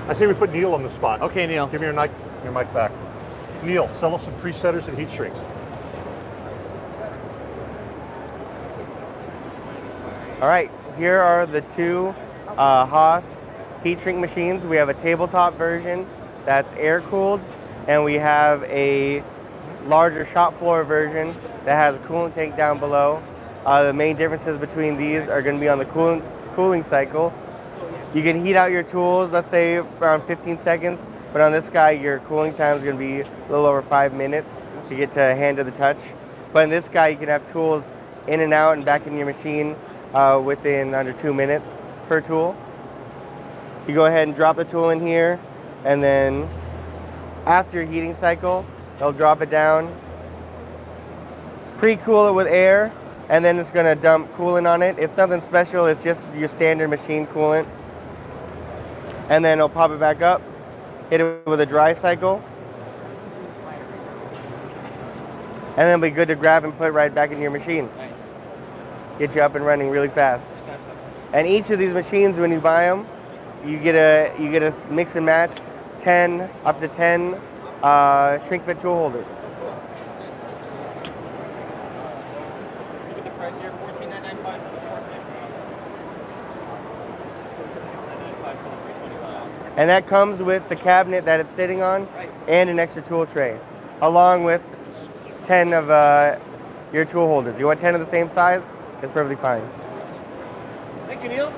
I say we put Neil on the spot. Okay, Neil. Give me your mic back. Neil, sell us some presetters and heat shrinks. All right, here are the two Haas heat shrink machines. We have a tabletop version that's air cooled, and we have a larger shop floor version that has a coolant tank down below. The main differences between these are going to be on the cooling cycle. You can heat out your tools, let's say around 15 seconds, but on this guy, your cooling time is going to be a little over 5 minutes to get to hand to the touch. But in this guy, you can have tools in and out and back in your machine within under 2 minutes per tool. You go ahead and drop the tool in here, and then after your heating cycle, they'll drop it down, pre-cool it with air, and then it's going to dump coolant on it. It's nothing special, it's just your standard machine coolant. And then it'll pop it back up, hit it with a dry cycle, and then it'll be good to grab and put right back in your machine. Nice. Get you up and running really fast. And each of these machines, when you buy them, you get a mix and match 10 up to 10 shrink fit tool holders. Look at the price here, $14,995 for the 450. $14,995 for the 325. And that comes with the cabinet that it's sitting on and an extra tool tray, along with 10 of your tool holders. You want 10 of the same size? It's perfectly fine. Thank you, Neil.